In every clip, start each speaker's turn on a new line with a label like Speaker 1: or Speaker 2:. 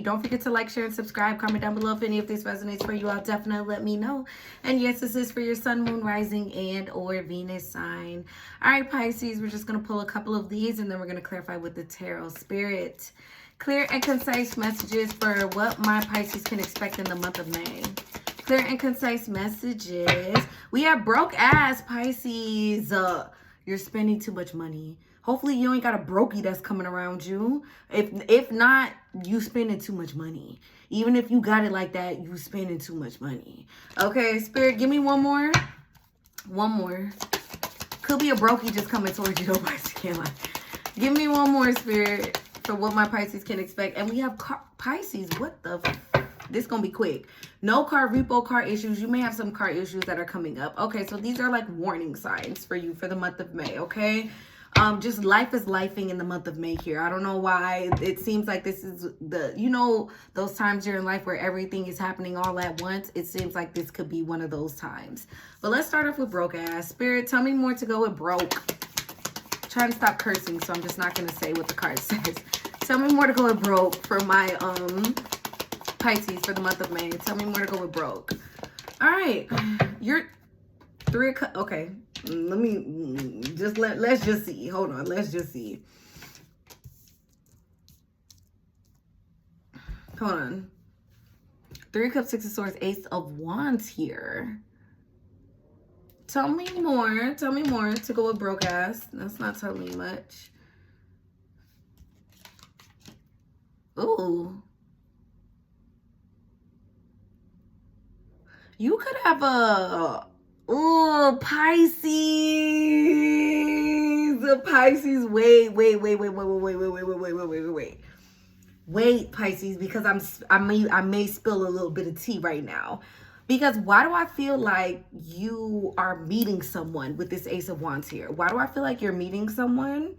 Speaker 1: Don't forget to like, share, and subscribe. Comment down below if any of this resonates for you. I'll definitely let me know. And yes, this is for your sun, moon, rising, and or Venus sign. All right, Pisces, we're just going to pull a couple of these and then we're going to clarify with the tarot. Spirit, clear and concise messages for what my Pisces can expect in the month of May. Clear and concise messages. We have broke ass, Pisces. You're spending too much money. Hopefully you ain't got a brokey that's coming around you. If not, you spending too much money. Even if you got it like that, you spending too much money. Okay, Spirit, give me one more. One more. Could be a brokey just coming towards you. Pisces can't lie. Give me one more, Spirit, for what my Pisces can expect. And we have Pisces. What the... This is going to be quick. No car repo, car issues. You may have some car issues that are coming up. Okay, so these are like warning signs for you for the month of May, okay? Just life is lifing in the month of May here. I don't know why. It seems like this is the, you know, those times you're in life where everything is happening all at once. It seems like this could be one of those times. But let's start off with broke ass. Spirit, tell me more to go with broke. I'm trying to stop cursing, so I'm just not going to say what the card says. Tell me more to go with broke for my Pisces for the month of May. Tell me more to go with broke. All right. You're 3 of Cups. Okay. Let me just let's just see. Hold on. Let's just see. Hold on. 3 of Cups, 6 of Swords, Ace of Wands here. Tell me more. Tell me more to go with broke ass. That's not telling me much. Ooh. You could have a... Oh, Pisces. The Pisces. Wait, Pisces, because I may spill a little bit of tea right now. Because why do I feel like you are meeting someone with this Ace of Wands here? Why do I feel like you're meeting someone?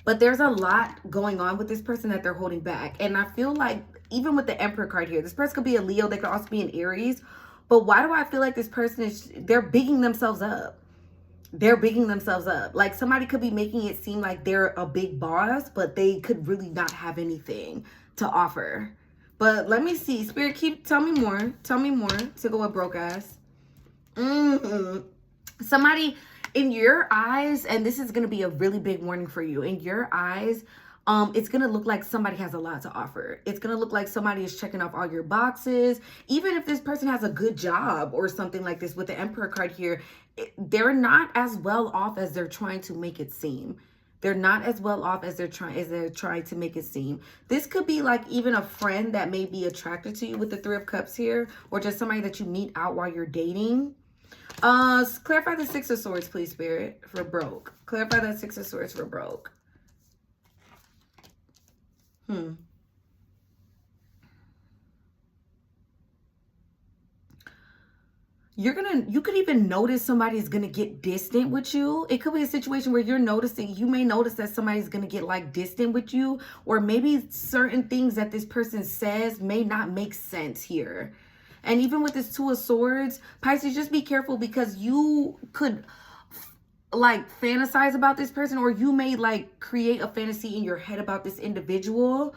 Speaker 1: But there's a lot going on with this person that they're holding back. And I feel like even with the Emperor card here, this person could be a Leo. They could also be an Aries. But why do I feel like this person is, they're bigging themselves up? They're bigging themselves up. Like somebody could be making it seem like they're a big boss, but they could really not have anything to offer. But let me see. Spirit, tell me more. Tell me more to go with broke ass. Somebody in your eyes, and this is going to be a really big warning for you. In your eyes, it's going to look like somebody has a lot to offer. It's going to look like somebody is checking off all your boxes. Even if this person has a good job or something like this with the Emperor card here, they're not as well off as they're trying to make it seem. They're not as well off as they're trying to make it seem. This could be like even a friend that may be attracted to you with the 3 of Cups here, or just somebody that you meet out while you're dating. Clarify the 6 of Swords, please, Spirit, for broke. Clarify that 6 of Swords for broke. You could even notice somebody's gonna get distant with you. It could be a situation where you may notice that somebody's gonna get like distant with you, or maybe certain things that this person says may not make sense here. And even with this 2 of Swords, Pisces, just be careful, because you could like fantasize about this person, or you may like create a fantasy in your head about this individual.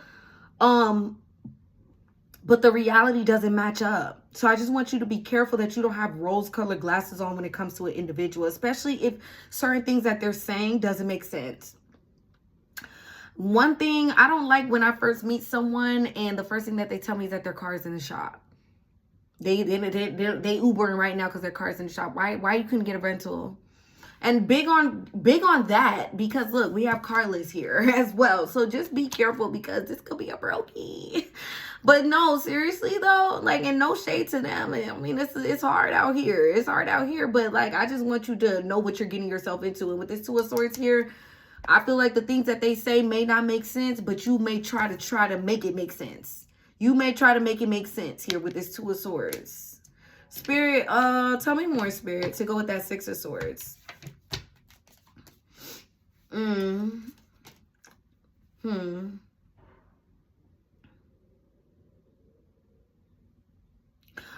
Speaker 1: But the reality doesn't match up. So I just want you to be careful that you don't have rose-colored glasses on when it comes to an individual, especially if certain things that they're saying doesn't make sense. One thing I don't like when I first meet someone and the first thing that they tell me is that their car is in the shop. They Ubering right now because their car is in the shop. Why you couldn't get a rental? And big on that, because look, we have Carlos here as well. So just be careful, because this could be a brokey. But no, seriously though, like, and no shade to them. I mean, it's hard out here. It's hard out here. But like, I just want you to know what you're getting yourself into. And with this 2 of Swords here, I feel like the things that they say may not make sense, but you may try to make it make sense. You may try to make it make sense here with this 2 of Swords. Spirit, tell me more, Spirit, to go with that 6 of Swords.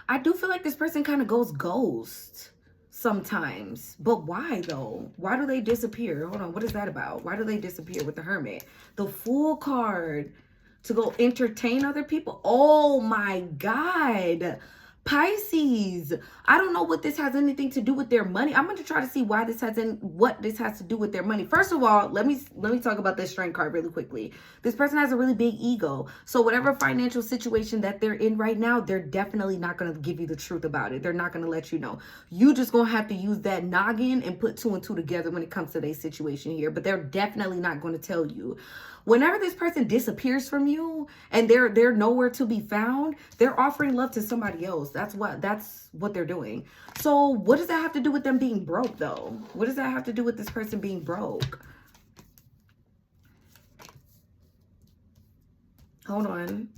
Speaker 1: I do feel like this person kind of goes ghost sometimes. But why though? Why do they disappear? Hold on, what is that about? Why do they disappear with the Hermit? The Fool card. to go entertain other people. Oh my God. Pisces, I don't know what this has anything to do with their money. I'm going to try to see why this has what this has to do with their money. First of all, let me talk about this Strength card really quickly. This person has a really big ego. So whatever financial situation that they're in right now, they're definitely not going to give you the truth about it. They're not going to let you know. You just going to have to use that noggin and put 2 and 2 together when it comes to their situation here. But they're definitely not going to tell you. Whenever this person disappears from you and they're nowhere to be found, they're offering love to somebody else. That's what they're doing. So what does that have to do with them being broke, though? What does that have to do with this person being broke? Hold on.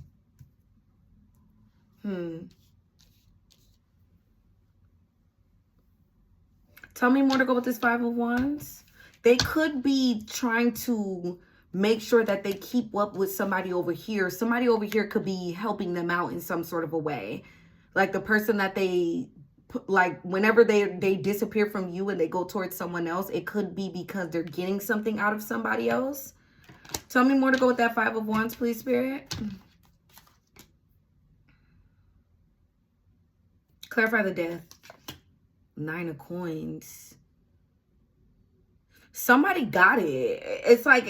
Speaker 1: Tell me more to go with this Five of Wands. They could be trying to make sure that they keep up with somebody over here. Somebody over here could be helping them out in some sort of a way. Like the person that they, like whenever they disappear from you and they go towards someone else, it could be because they're getting something out of somebody else. Tell me more to go with that Five of Wands, please, Spirit. Clarify the Death. 9 of Coins. Somebody got it. It's like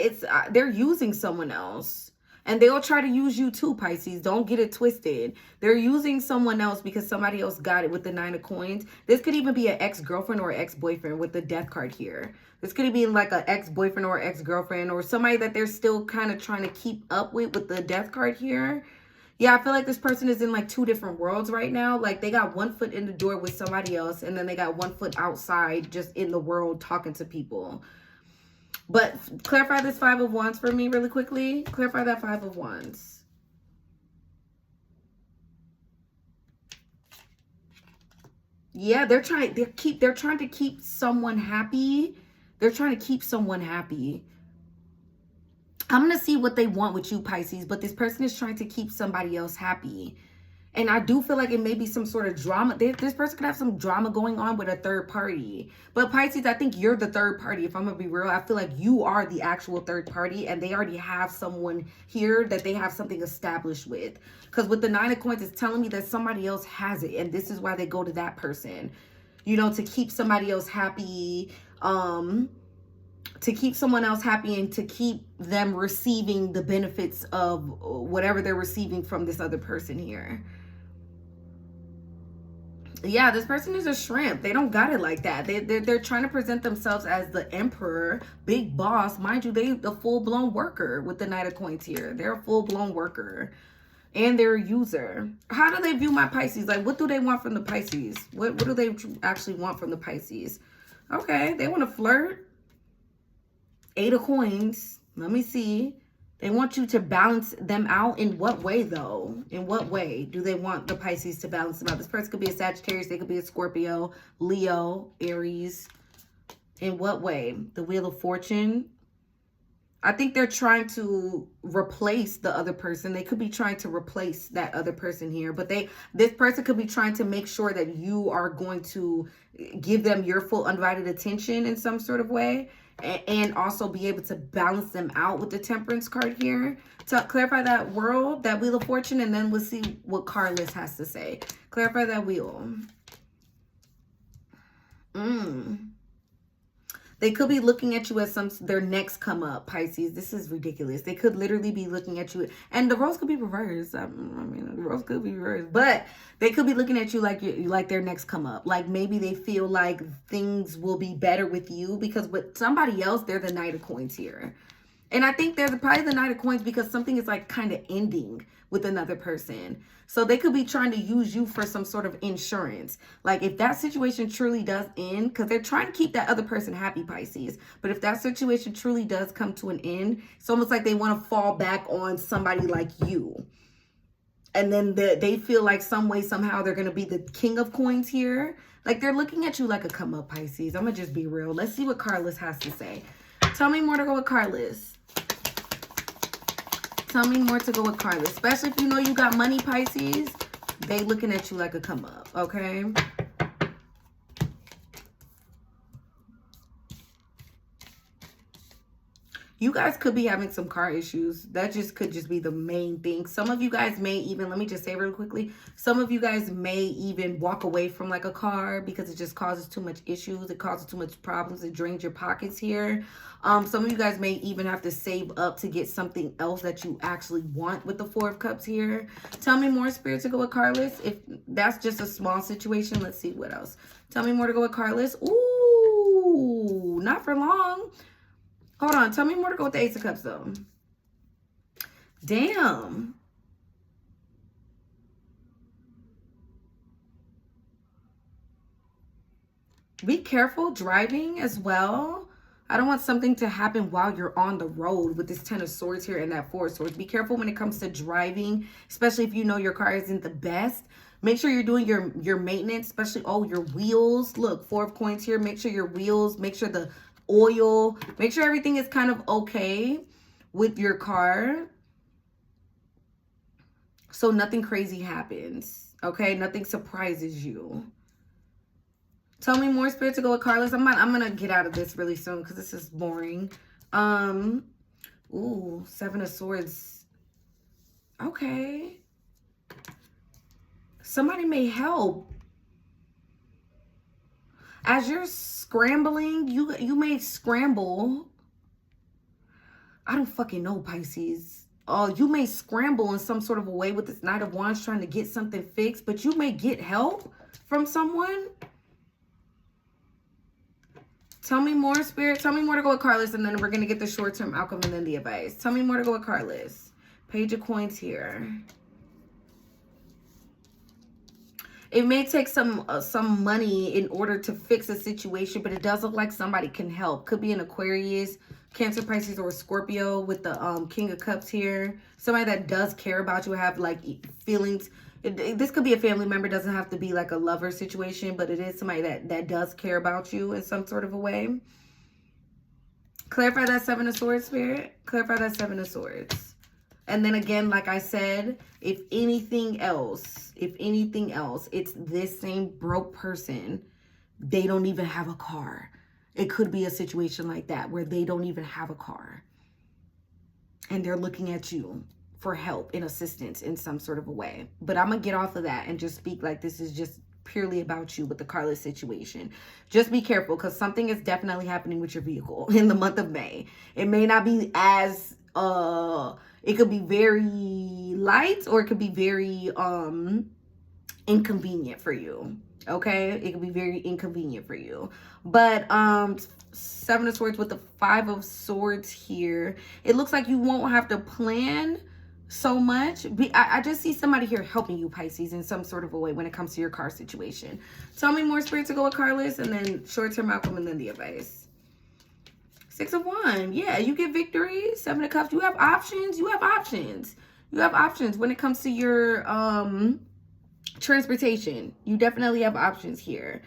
Speaker 1: they're using someone else. And they'll try to use you too, Pisces. Don't get it twisted. They're using someone else because somebody else got it with the 9 of Coins. This could even be an ex-girlfriend or ex-boyfriend with the Death card here. This could be like an ex-boyfriend or ex-girlfriend or somebody that they're still kind of trying to keep up with the Death card here. Yeah, I feel like this person is in like 2 different worlds right now. Like they got 1 foot in the door with somebody else and then they got 1 foot outside just in the world talking to people. But clarify this Five of Wands for me really quickly. Clarify that Five of Wands. Yeah, they're trying to keep someone happy. They're trying to keep someone happy. I'm going to see what they want with you, Pisces, but this person is trying to keep somebody else happy. And I do feel like it may be some sort of drama. This person could have some drama going on with a third party. But Pisces, I think you're the third party. If I'm going to be real, I feel like you are the actual third party. And they already have someone here that they have something established with. Because with the 9 of Coins, it's telling me that somebody else has it. And this is why they go to that person. You know, to keep somebody else happy. To keep someone else happy and to keep them receiving the benefits of whatever they're receiving from this other person here. Yeah, this person is a shrimp. They don't got it like that. They're trying to present themselves as the emperor, big boss. Mind you, they're a full-blown worker with the Knight of Coins here. They're a full-blown worker. And they're a user. How do they view my Pisces? Like, what do they want from the Pisces? What do they actually want from the Pisces? Okay, they want to flirt. 8 of Coins. Let me see. They want you to balance them out. In what way, though? In what way do they want the Pisces to balance them out? This person could be a Sagittarius. They could be a Scorpio, Leo, Aries. In what way? The Wheel of Fortune. I think they're trying to replace the other person. They could be trying to replace that other person here. But this person could be trying to make sure that you are going to give them your full undivided attention in some sort of way. And also be able to balance them out with the Temperance card here. To clarify that world, that Wheel of Fortune, and then we'll see what Carlos has to say. Clarify that wheel. They could be looking at you as their next come up, Pisces. This is ridiculous. They could literally be looking at you, and the roles could be reversed. I mean, the roles could be reversed, but they could be looking at you like their next come up. Like maybe they feel like things will be better with you because with somebody else, they're the Knight of Coins here. And I think they're probably the Knight of Coins because something is like kind of ending with another person. So they could be trying to use you for some sort of insurance. Like if that situation truly does end, because they're trying to keep that other person happy, Pisces. But if that situation truly does come to an end, it's almost like they want to fall back on somebody like you. And then they feel like some way, somehow they're going to be the King of Coins here. Like they're looking at you like a come up, Pisces. I'm going to just be real. Let's see what Carlos has to say. Tell me more to go with Carlos. Tell me more to go with Carlos. Especially if you know you got money, Pisces. They looking at you like a come up, okay? You guys could be having some car issues. That just could just be the main thing. Some of you guys may even, let me just say real quickly, some of you guys may even walk away from like a car because it just causes too much issues. It causes too much problems. It drains your pockets here. Some of you guys may even have to save up to get something else that you actually want with the Four of Cups here. Tell me more, Spirit, to go with Carlos. If that's just a small situation, let's see what else. Tell me more to go with Carlos. Ooh, not for long. Hold on. Tell me more to go with the Ace of Cups, though. Damn. Be careful driving as well. I don't want something to happen while you're on the road with this Ten of Swords here and that Four of Swords. Be careful when it comes to driving, especially if you know your car isn't the best. Make sure you're doing your maintenance, especially, your wheels. Look, Four of Coins here. Make sure your wheels, make sure the oil, make sure everything is kind of okay with your car, so nothing crazy happens, okay? Nothing surprises you. Tell me more, Spirit, to go with Carlos. I'm gonna get out of this really soon because this is boring. Ooh, Seven of Swords. Okay, somebody may help as you're scrambling. You may scramble. I don't fucking know, Pisces. You may scramble in some sort of a way with this Knight of Wands trying to get something fixed, but you may get help from someone. Tell me more, Spirit. Tell me more to go with Carlos, and then we're going to get the short-term outcome and then the advice. Tell me more to go with Carlos. Page of Coins here. It may take some money in order to fix a situation, but it does look like somebody can help. Could be an Aquarius, Cancer, Pisces, or Scorpio with the King of Cups here. Somebody that does care about you, have like feelings. This could be a family member. Doesn't have to be like a lover situation, but it is somebody that does care about you in some sort of a way. Clarify that Seven of Swords, Spirit. Clarify that Seven of Swords. And then again, like I said, if anything else, it's this same broke person. They don't even have a car. It could be a situation like that where they don't even have a car. And they're looking at you for help and assistance in some sort of a way. But I'm going to get off of that and just speak like this is just purely about you with the Carlos situation. Just be careful because something is definitely happening with your vehicle in the month of May. It may not be as... it could be very light or it could be very inconvenient for you. Okay, it could be very inconvenient for you. But Seven of Swords with the Five of Swords here, it looks like you won't have to plan so much. I just see somebody here helping you, Pisces, in some sort of a way when it comes to your car situation. Tell me more, Spirit, to go with Carlos, and then short-term outcome and then the advice. Six of Wands. Yeah, you get victory. Seven of Cups. You have options. You have options. You have options when it comes to your transportation. You definitely have options here.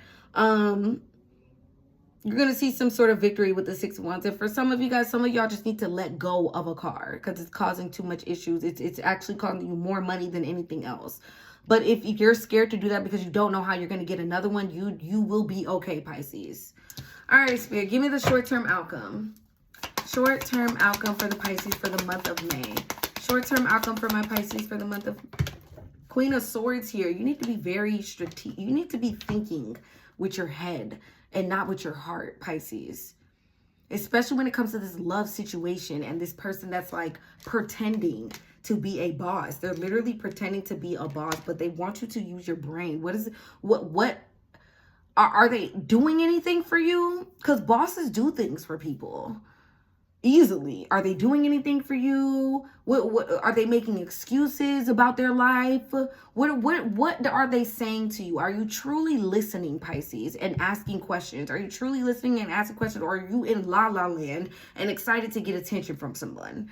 Speaker 1: You're going to see some sort of victory with the Six of Wands. And for some of you guys, some of y'all just need to let go of a car because it's causing too much issues. It's actually causing you more money than anything else. But if you're scared to do that because you don't know how you're going to get another one, you will be okay, Pisces. All right, Spirit, give me the short-term outcome. Short-term outcome for the Pisces for the month of May. Short-term outcome for my Pisces for the month of... Queen of Swords here. You need to be very strategic. You need to be thinking with your head and not with your heart, Pisces. Especially when it comes to this love situation and this person that's like pretending to be a boss. They're literally pretending to be a boss, but they want you to use your brain. What are they doing anything for you? Because bosses do things for people easily. Are they doing anything for you? What are they making excuses about their life? What are they saying to you? Are you truly listening, Pisces, and asking questions? Are you truly listening and asking questions, or are you in la la land and excited to get attention from someone?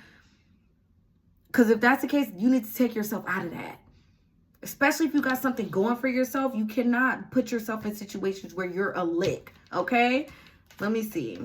Speaker 1: Because if that's the case, you need to take yourself out of that. Especially if you got something going for yourself, you cannot put yourself in situations where you're a lick, okay? Let me see.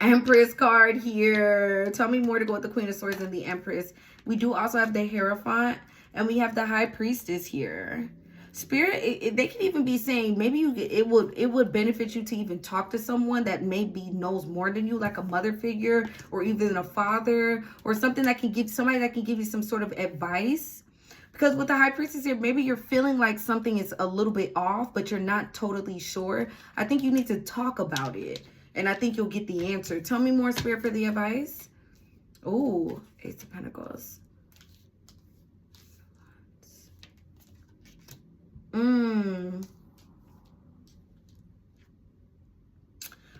Speaker 1: Empress card here. Tell me more to go with the Queen of Swords and the Empress. We do also have the Hierophant, and we have the High Priestess here. Spirit, they can even be saying maybe it would benefit you to even talk to someone that maybe knows more than you, like a mother figure or even a father or something that can give somebody that can give you some sort of advice. Because with the High Priestess here, maybe you're feeling like something is a little bit off, but you're not totally sure. I think you need to talk about it, and I think you'll get the answer. Tell me more, Spirit, for the advice. Oh, Ace of Pentacles.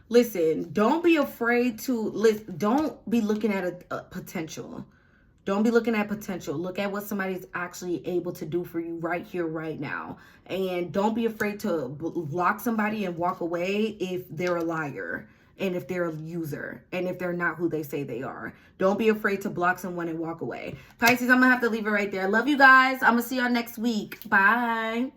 Speaker 1: Listen, don't be afraid to don't be looking at a potential. Don't be looking at potential. Look at what somebody's actually able to do for you right here, right now. And don't be afraid to block somebody and walk away if they're a liar and if they're a user and if they're not who they say they are. Don't be afraid to block someone and walk away. Pisces, I'm going to have to leave it right there. I love you guys. I'm going to see y'all next week. Bye.